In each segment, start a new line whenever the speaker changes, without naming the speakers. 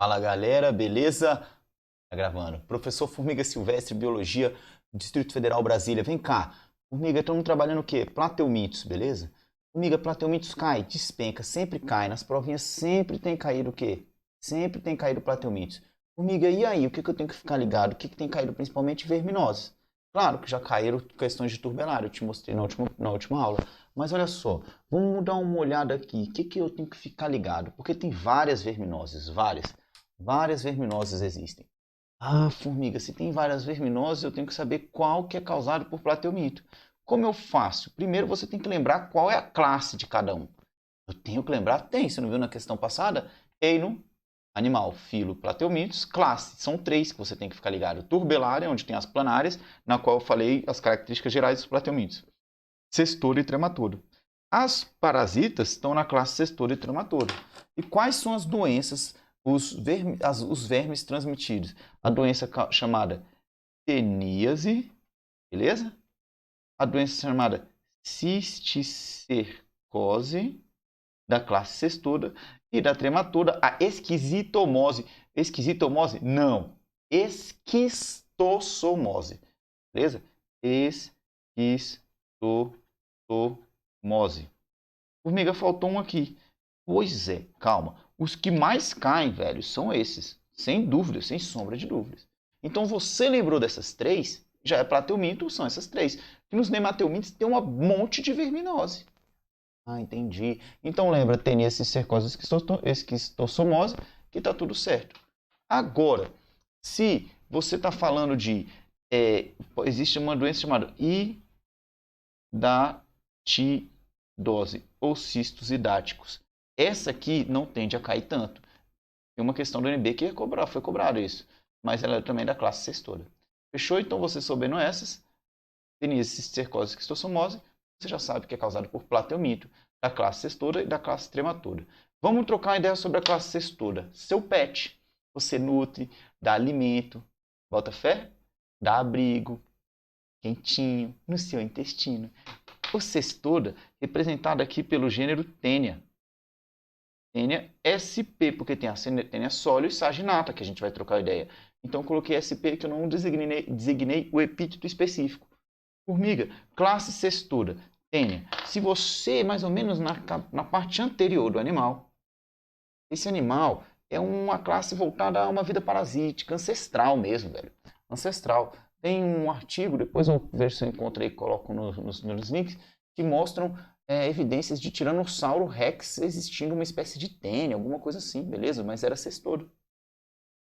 Fala galera, beleza? Tá gravando. Professor Formiga Silvestre, Biologia, Distrito Federal, Brasília. Vem cá. Formiga, estamos trabalhando o quê? Plateumintos, beleza? Formiga, plateumintos cai, despenca, sempre cai. Nas provinhas sempre tem caído o quê? Sempre tem caído plateumintos. Formiga, e aí? O que eu tenho que ficar ligado? O que tem caído principalmente verminoses? Claro que já caíram questões de turbelário, eu te mostrei na última aula. Mas olha só, vamos dar uma olhada aqui. O que eu tenho que ficar ligado? Porque tem várias verminoses, várias. Várias verminoses existem. Ah, formiga, se tem várias verminoses, eu tenho que saber qual que é causado por plateomito. Como eu faço? Primeiro você tem que lembrar qual é a classe de cada um. Eu tenho que lembrar? Tem, você não viu na questão passada? Reino, animal, filo, plateumitos, classe. São três que você tem que ficar ligado. Turbelária, onde tem as planárias, na qual eu falei as características gerais dos plateumitos. Cestora e trematoda. As parasitas estão na classe cestora e trematoda. E quais são as doenças, os vermes transmitidos? A doença chamada teníase, beleza? A doença chamada cisticercose, da classe cestora, e da trematoda, a esquisitomose. Esquisitomose? Não. Esquistossomose, beleza? Esquistossomose. Formiga, faltou um aqui. Pois é, calma. Os que mais caem, velho, são esses. Sem dúvida, sem sombra de dúvidas. Então você lembrou dessas três? Já é plateuminto, são essas três. E nos nemateumintos tem um monte de verminose. Ah, entendi. Então lembra, tem esse cercose esquistossomose, que tá tudo certo. Agora, se você está falando de... existe uma doença chamada hidatidose ou cistos hidáticos. Essa aqui não tende a cair tanto. Tem uma questão do NB que foi cobrado isso, mas ela é também da classe cestora. Fechou? Então, você sabendo essas, teníase, cercose e esquistossomose, você já sabe que é causado por plateomito, da classe cestora e da classe trematoda. Vamos trocar uma ideia sobre a classe cestora. Seu pet, você nutre, dá alimento, bota fé, dá abrigo, quentinho, no seu intestino. O cestora, representado aqui pelo gênero Tênia. Tênia SP, porque tem a Tênia sólio e saginata, que a gente vai trocar ideia. Então eu coloquei SP, que eu não designei o epíteto específico. Formiga, classe cestora, Tênia. Se você, mais ou menos na parte anterior do animal, esse animal é uma classe voltada a uma vida parasítica, ancestral mesmo, velho. Ancestral. Tem um artigo, depois eu vejo se eu encontro aí e coloco nos links, que mostram evidências de Tiranossauro Rex existindo uma espécie de tênia, alguma coisa assim, beleza? Mas era cestor.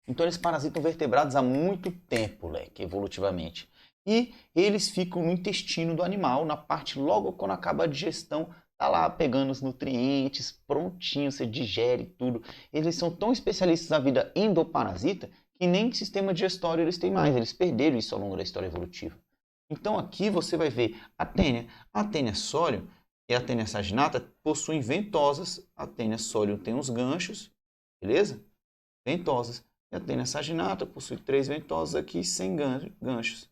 Então eles parasitam vertebrados há muito tempo, leque, evolutivamente. E eles ficam no intestino do animal, na parte logo quando acaba a digestão, tá lá pegando os nutrientes, prontinho, você digere tudo. Eles são tão especialistas na vida endoparasita que nem sistema digestório eles têm mais, eles perderam isso ao longo da história evolutiva. Então aqui você vai ver a tênia sólium e a tênia saginata possuem ventosas, a tênia sólium tem uns ganchos, beleza? Ventosas. E a tênia saginata possui 3 ventosas aqui sem ganchos.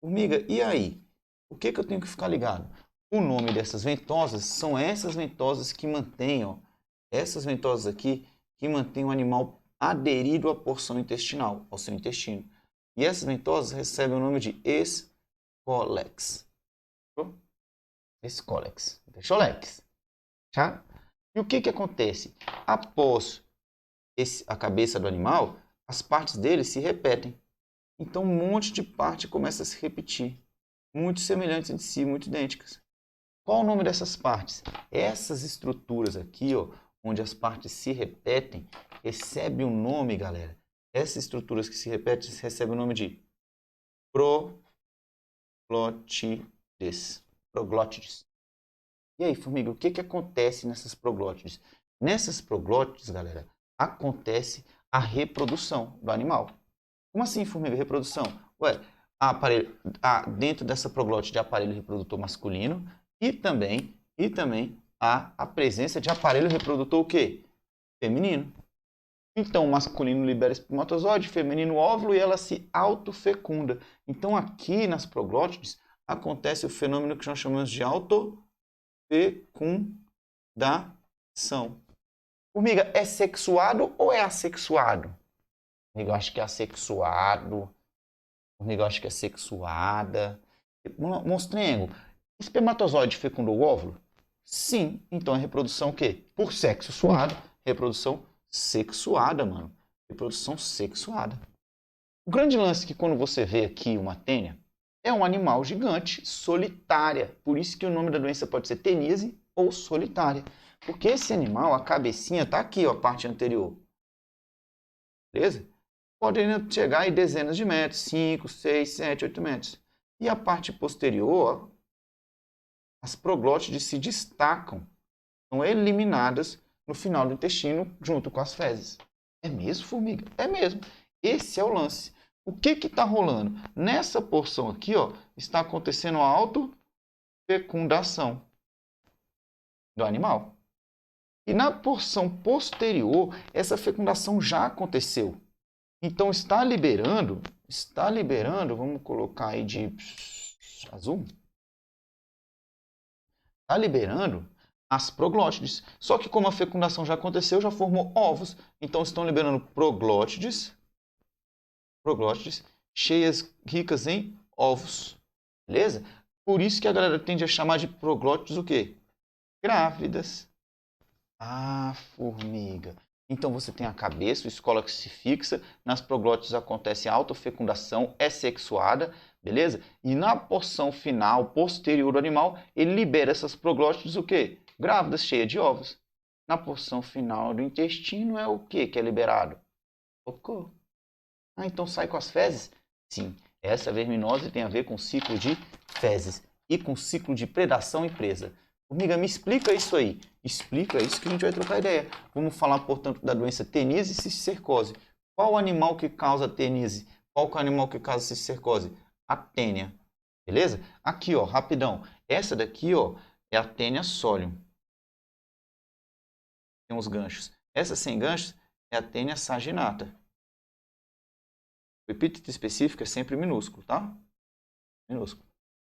Formiga, e aí? O que eu tenho que ficar ligado? O nome dessas ventosas são essas ventosas que mantêm, ó, essas ventosas aqui, que mantêm o animal aderido à porção intestinal, ao seu intestino. E essas ventosas recebem o nome de escolex. Escolex. Fecholex. Tá? E o que acontece? Após a cabeça do animal, as partes dele se repetem. Então um monte de parte começa a se repetir. Muito semelhantes entre si, muito idênticas. Qual o nome dessas partes? Essas estruturas aqui, ó, onde as partes se repetem, recebem um nome, galera. Essas estruturas que se repetem recebem o nome de proglótides. Proglótides. E aí, formiga, o que acontece nessas proglótides? Nessas proglótides, galera, acontece a reprodução do animal. Como assim, formiga, reprodução? Ué, dentro dessa proglótide de aparelho reprodutor masculino e também há a presença de aparelho reprodutor o quê? Feminino. Então, o masculino libera espermatozoide, feminino óvulo e ela se autofecunda. Então, aqui nas proglótides acontece o fenômeno que nós chamamos de autofecundação. Formiga, é sexuado ou é assexuado? Formiga, eu acho que é assexuado. Formiga, eu acho que é sexuada. Monstrengo, espermatozoide fecundou o óvulo? Sim. Então é reprodução o quê? Por sexo suado. Reprodução sexuada, mano. Reprodução sexuada. O grande lance é que quando você vê aqui uma tênia, é um animal gigante, solitária. Por isso que o nome da doença pode ser teníase ou solitária. Porque esse animal, a cabecinha, tá aqui, ó, a parte anterior. Beleza? Pode chegar em dezenas de metros, 5, 6, 7, 8 metros. E a parte posterior, as proglótides se destacam, são eliminadas no final do intestino junto com as fezes. É mesmo, formiga? É mesmo. Esse é o lance. O que está rolando? Nessa porção aqui, ó, está acontecendo a autofecundação do animal. E na porção posterior, essa fecundação já aconteceu. Então está liberando, vamos colocar aí de azul, está liberando as proglótides. Só que como a fecundação já aconteceu, já formou ovos. Então estão liberando proglótides cheias, ricas em ovos. Beleza? Por isso que a galera tende a chamar de proglótides o quê? Grávidas. Ah, formiga. Então você tem a cabeça, o escola que se fixa, nas proglótides acontece a autofecundação, é sexuada, beleza? E na porção final, posterior do animal, ele libera essas proglótides o quê? Grávidas, cheias de ovos. Na porção final do intestino é o quê que é liberado? Cocô. Ah, então sai com as fezes? Sim, essa verminose tem a ver com o ciclo de fezes e com o ciclo de predação e presa. Formiga, me explica isso aí. Explica isso que a gente vai trocar ideia. Vamos falar, portanto, da doença teníase e cisticercose. Qual o animal que causa teníase? Qual o animal que causa cisticercose? A tênia. Beleza? Aqui, ó, rapidão. Essa daqui, ó, é a tênia solium. Tem uns ganchos. Essa sem ganchos é a tênia saginata. O epíteto específico é sempre minúsculo, tá? Minúsculo.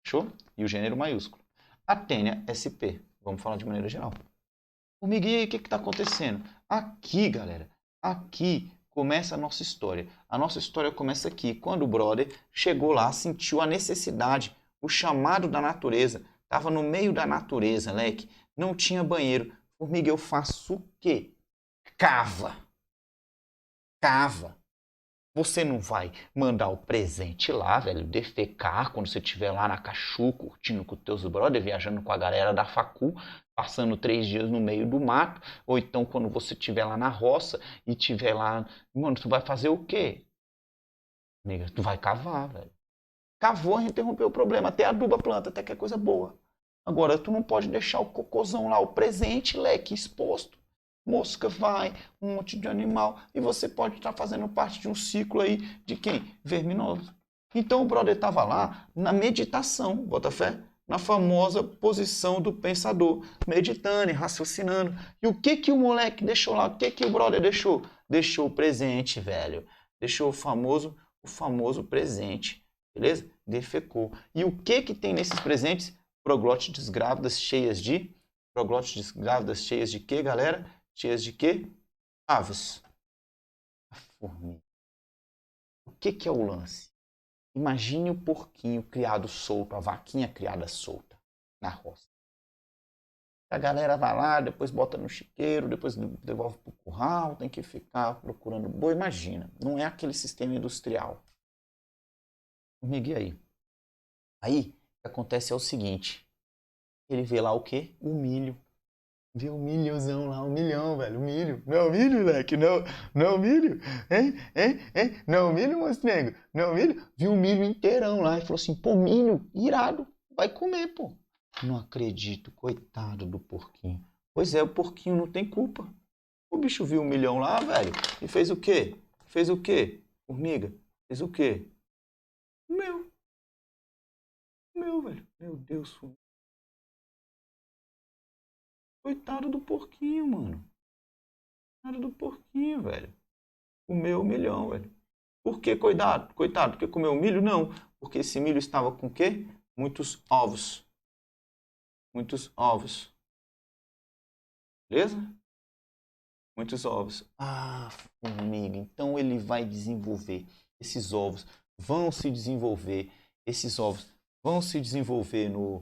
Fechou? E o gênero maiúsculo. A tênia SP. Vamos falar de maneira geral. Formiga, e aí, o que está acontecendo? Aqui, galera, aqui começa a nossa história. A nossa história começa aqui, quando o brother chegou lá, sentiu a necessidade, o chamado da natureza. Estava no meio da natureza, leque. Não tinha banheiro. Formiga, eu faço o quê? Cava. Cava. Você não vai mandar o presente lá, velho, defecar quando você estiver lá na Cachu, curtindo com os teus brothers, viajando com a galera da facu, passando 3 dias no meio do mato, ou então quando você estiver lá na roça e estiver lá... Mano, tu vai fazer o quê? Nega, tu vai cavar, velho. Cavou, a gente interrompeu o problema, até aduba a planta, até que é coisa boa. Agora, tu não pode deixar o cocôzão lá, o presente, leque, exposto. Mosca vai, um monte de animal, e você pode estar fazendo parte de um ciclo aí de quem? Verminoso. Então o brother estava lá na meditação, bota fé, na famosa posição do pensador, meditando e raciocinando. E o que o moleque deixou lá? O que o brother deixou? Deixou o presente, velho. Deixou o famoso presente, beleza? Defecou. E o que tem nesses presentes? Proglótides grávidas cheias de... Proglótides grávidas cheias de quê, galera? Cheias de quê? Aves. A formiga. O que é o lance? Imagine o porquinho criado solto, a vaquinha criada solta na roça. A galera vai lá, depois bota no chiqueiro, depois devolve pro curral, tem que ficar procurando boi. Imagina, não é aquele sistema industrial. Formiga, aí? Aí, o que acontece é o seguinte. Ele vê lá o quê? O milho. Vê o milhozão lá, 1 milhão, velho, o milho. Não é o milho, moleque? Não, não é o milho? Hein? Hein? Hein? Não é o milho, monstrengo? Não é o milho? Viu o milho inteirão lá e falou assim, pô, milho, irado, vai comer, pô. Não acredito, coitado do porquinho. Pois é, o porquinho não tem culpa. O bicho viu 1 milhão lá, velho, e fez o quê? Fez o quê? Formiga, fez o quê? Meu, velho. Meu Deus, coitado do porquinho, mano. Coitado do porquinho, velho. Comeu 1 milhão, velho. Por que coitado? Coitado, porque comeu milho? Não. Porque esse milho estava com o quê? Muitos ovos. Muitos ovos. Beleza? Muitos ovos. Ah, formiga. Então ele vai desenvolver. Esses ovos vão se desenvolver. Esses ovos vão se desenvolver no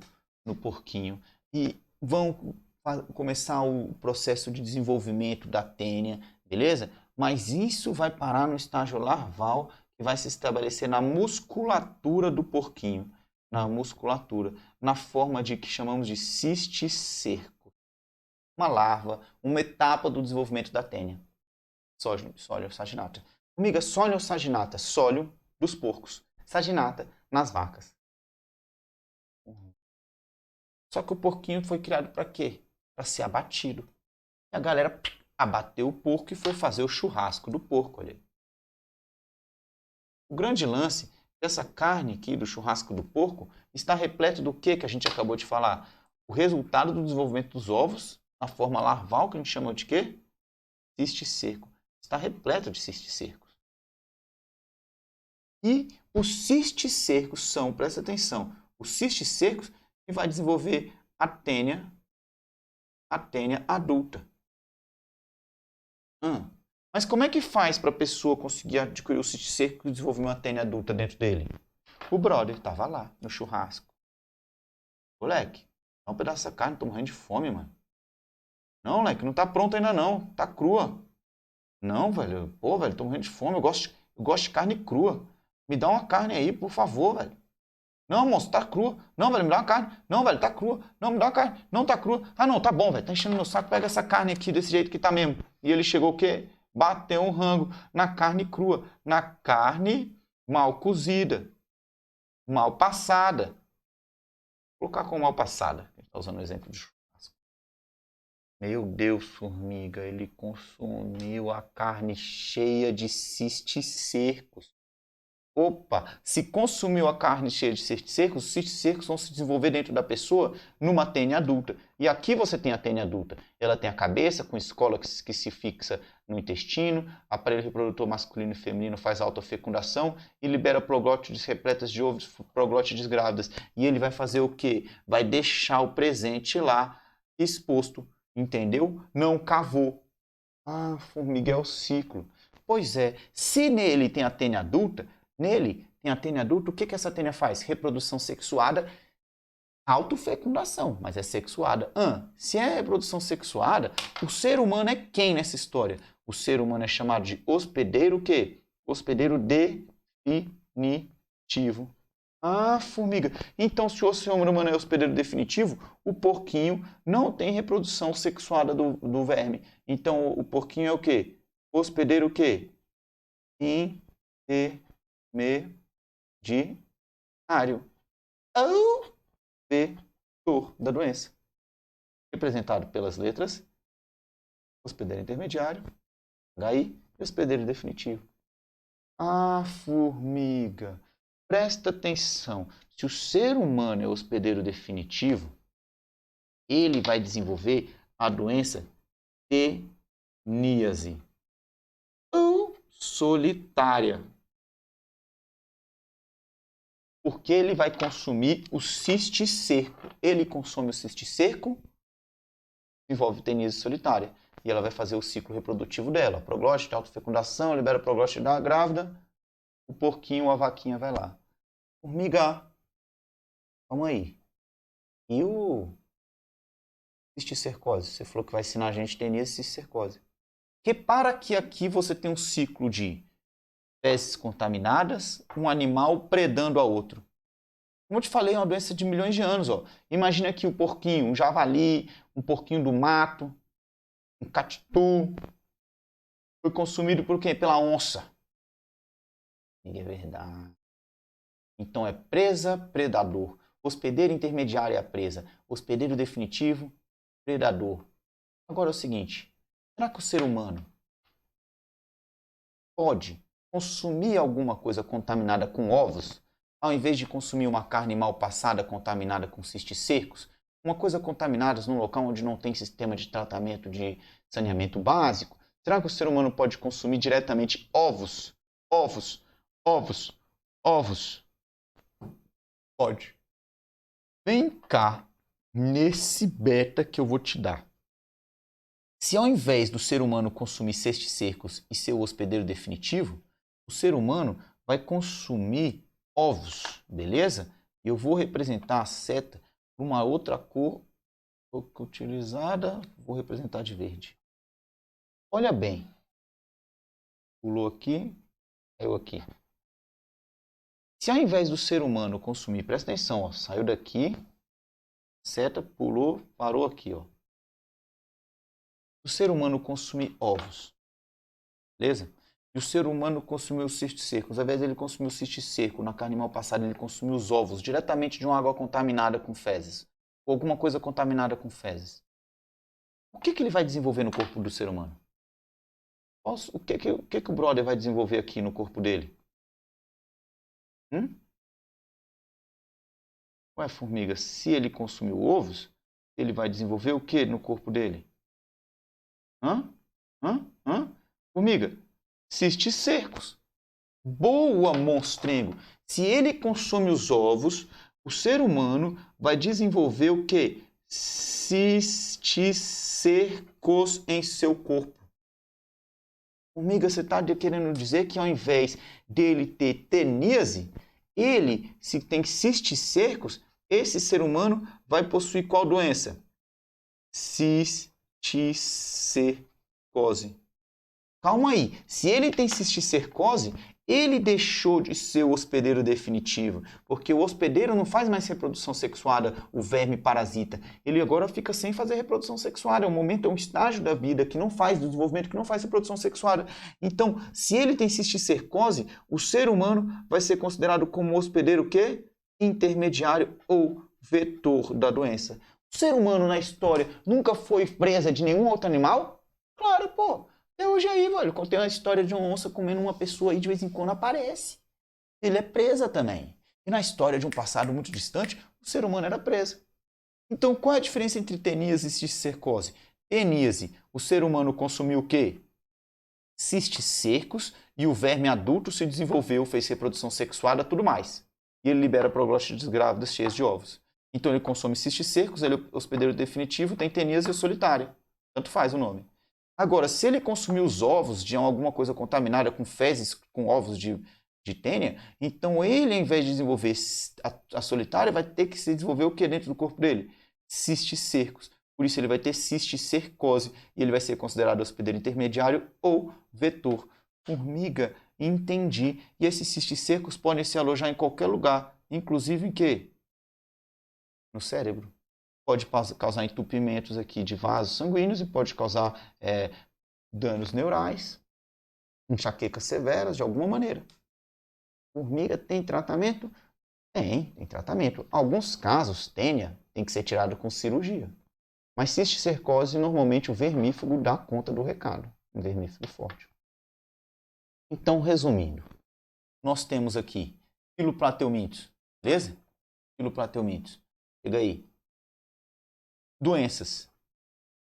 porquinho. E vão começar o processo de desenvolvimento da tênia, beleza? Mas isso vai parar no estágio larval, que vai se estabelecer na musculatura do porquinho. Na musculatura. Na forma de que chamamos de cisticerco. Uma larva, uma etapa do desenvolvimento da tênia. Sólio saginata. Amiga, sólio saginata, sólio dos porcos. Saginata nas vacas. Só que o porquinho foi criado para quê? Para ser abatido. E a galera abateu o porco e foi fazer o churrasco do porco. Olha aí. O grande lance dessa carne aqui do churrasco do porco está repleto do que a gente acabou de falar? O resultado do desenvolvimento dos ovos, na forma larval, que a gente chama de quê? Cisticerco. Está repleto de cisticercos. E os cisticercos são, presta atenção, os cisticercos que vai desenvolver a tênia adulta. Mas como é que faz para a pessoa conseguir adquirir o cisticerco e desenvolver uma tênia adulta dentro dele? O brother estava lá, no churrasco. Moleque, dá um pedaço dessa carne, tô morrendo de fome, mano. Não, moleque, não tá pronta ainda não, tá crua. Não, velho, pô, velho, tô morrendo de fome, eu gosto de carne crua. Me dá uma carne aí, por favor, velho. Não, moço, tá crua. Não, velho, me dá uma carne. Não, velho, tá crua. Não, me dá uma carne. Não, tá crua. Ah, não, tá bom, velho, tá enchendo meu saco, pega essa carne aqui desse jeito que tá mesmo. E ele chegou o quê? Bateu um rango na carne crua, na carne mal cozida, mal passada. Vou colocar como mal passada. A gente tá usando o exemplo de churrasco. Meu Deus, formiga, ele consumiu a carne cheia de cisticercos. Opa, se consumiu a carne cheia de cisticercos, os cisticercos vão se desenvolver dentro da pessoa numa tênia adulta. E aqui você tem a tênia adulta. Ela tem a cabeça com escola que se fixa no intestino, aparelho reprodutor masculino e feminino faz autofecundação e libera proglótides repletas de ovos, proglótides grávidas. E ele vai fazer o quê? Vai deixar o presente lá exposto, entendeu? Não cavou. Ah, formiga é o ciclo. Pois é, se nele tem a tênia adulta, nele tem a tênia adulta, o que essa tênia faz? Reprodução sexuada, autofecundação, mas é sexuada. Se é reprodução sexuada, o ser humano é quem nessa história? O ser humano é chamado de hospedeiro o quê? Hospedeiro definitivo. Ah, formiga. Então, se o ser humano é hospedeiro definitivo, o porquinho não tem reprodução sexuada do verme. Então, o porquinho é o quê? Hospedeiro o quê? Intermediário. Ou vetor da doença. Representado pelas letras hospedeiro intermediário, HI, e hospedeiro definitivo. Ah, formiga. Presta atenção. Se o ser humano é hospedeiro definitivo, ele vai desenvolver a doença teníase ou solitária. Porque ele vai consumir o cisticerco. Ele consome o cisticerco, desenvolve teníase solitária. E ela vai fazer o ciclo reprodutivo dela. Proglótide, autofecundação, libera proglótide da grávida. O porquinho ou a vaquinha vai lá. Formiga, vamos aí. E o cisticercose? Você falou que vai ensinar a gente teníase e cisticercose. Repara que aqui você tem um ciclo de espécies contaminadas, um animal predando a outro. Como eu te falei, é uma doença de milhões de anos. Ó. Imagina aqui o porquinho, um javali, um porquinho do mato, um catitu. Foi consumido por quem? Pela onça. É verdade. Então é presa, predador. Hospedeiro intermediário é a presa. Hospedeiro definitivo, predador. Agora é o seguinte, será que o ser humano pode consumir alguma coisa contaminada com ovos, ao invés de consumir uma carne mal passada contaminada com cisticercos? Uma coisa contaminada num local onde não tem sistema de tratamento de saneamento básico? Será que o ser humano pode consumir diretamente ovos? Ovos, ovos, ovos. Pode. Vem cá, nesse beta que eu vou te dar. Se ao invés do ser humano consumir cistícercos e seu hospedeiro definitivo, o ser humano vai consumir ovos, beleza? E eu vou representar a seta por uma outra cor utilizada, vou representar de verde. Olha bem, pulou aqui, caiu aqui. Se ao invés do ser humano consumir, presta atenção, ó, saiu daqui, seta, pulou, parou aqui, ó. O ser humano consumir ovos, beleza? E o ser humano consumiu os cistícercos. Ao invés dele consumir o cistícerco na carne mal passada, ele consumiu os ovos diretamente de uma água contaminada com fezes. Ou alguma coisa contaminada com fezes. O que ele vai desenvolver no corpo do ser humano? O que o brother vai desenvolver aqui no corpo dele? Ué, formiga, se ele consumiu ovos, ele vai desenvolver o que no corpo dele? Formiga, cistícercos. Boa, monstrengo. Se ele consome os ovos, o ser humano vai desenvolver o que? Cistícercos em seu corpo. Formiga, você está querendo dizer que ao invés dele ter teníase, ele, se tem cistícercos, esse ser humano vai possuir qual doença? Cisticercose. Calma aí, se ele tem cisticercose, ele deixou de ser o hospedeiro definitivo, porque o hospedeiro não faz mais reprodução sexuada, o verme parasita. Ele agora fica sem fazer reprodução sexuada. É um momento, é um estágio da vida que não faz, do desenvolvimento que não faz reprodução sexuada. Então, se ele tem cisticercose, o ser humano vai ser considerado como hospedeiro o quê? Intermediário ou vetor da doença. O ser humano na história nunca foi presa de nenhum outro animal? Claro, pô. Até hoje aí, velho, contei uma história de uma onça comendo uma pessoa aí, de vez em quando aparece. Ele é presa também. E na história de um passado muito distante, o ser humano era preso. Então, qual é a diferença entre teníase e cisticercose? Teníase, o ser humano consumiu o quê? Cisticercos e o verme adulto se desenvolveu, fez reprodução sexuada, tudo mais. E ele libera proglóstides grávidas cheias de ovos. Então, ele consome cisticercos, ele é o hospedeiro definitivo, tem teníase solitária. Tanto faz o nome. Agora, se ele consumir os ovos de alguma coisa contaminada com fezes, com ovos de tênia, então ele, ao invés de desenvolver a solitária, vai ter que se desenvolver o que dentro do corpo dele? Cisticercos. Por isso ele vai ter cisticercose e ele vai ser considerado hospedeiro intermediário ou vetor. Formiga, entendi. E esses cisticercos podem se alojar em qualquer lugar, inclusive em quê? No cérebro. Pode causar entupimentos aqui de vasos sanguíneos e pode causar danos neurais, enxaquecas severas de alguma maneira. Formiga tem tratamento? Tem tratamento. Alguns casos, tênia, tem que ser tirado com cirurgia. Mas cisticercose, normalmente o vermífugo dá conta do recado. Um vermífugo forte. Então, resumindo, nós temos aqui filoplatelmintos, beleza? Filoplatelmintos. Chega aí. Doenças.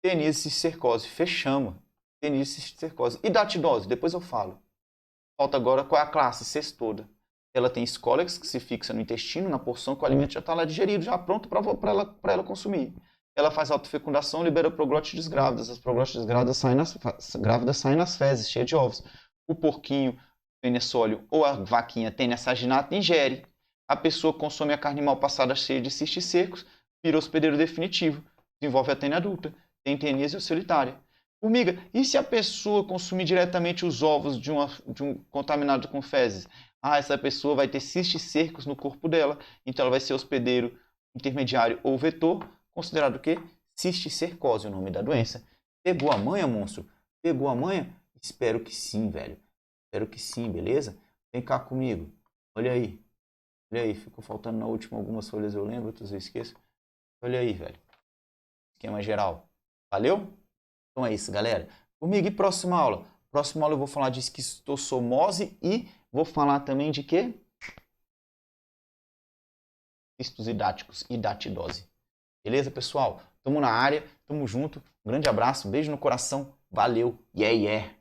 Teníase, cisticercose. Fechamos. Teníase, cisticercose. E datidose? Depois eu falo. Falta agora qual é a classe? Cestoda. Ela tem escólex que se fixa no intestino, na porção que o alimento já está lá digerido, já pronto para ela consumir. Ela faz autofecundação, libera proglótides grávidas. As proglótides grávidas saem nas fezes, cheias de ovos. O porquinho, peneçóleo ou a vaquinha tênia saginata ingere. A pessoa consome a carne mal passada cheia de cisticercos, vira hospedeiro definitivo. Desenvolve a tênia adulta, tem teníase solitária. Formiga, e se a pessoa consumir diretamente os ovos de um contaminado com fezes? Essa pessoa vai ter cisticercos no corpo dela, então ela vai ser hospedeiro intermediário ou vetor, considerado o quê? Cisticercose, o nome da doença. Pegou a manha, monstro? Pegou a manha? Espero que sim, velho. Espero que sim, beleza? Vem cá comigo. Olha aí. Olha aí, ficou faltando na última algumas folhas, eu lembro, outras eu esqueço. Olha aí, velho. Esquema geral. Valeu? Então é isso, galera. Comigo, e próxima aula? Próxima aula eu vou falar de esquistossomose e vou falar também de quê? Cistos hidáticos e datidose. Beleza, pessoal? Tamo na área, tamo junto. Um grande abraço, beijo no coração. Valeu, yeah, yeah.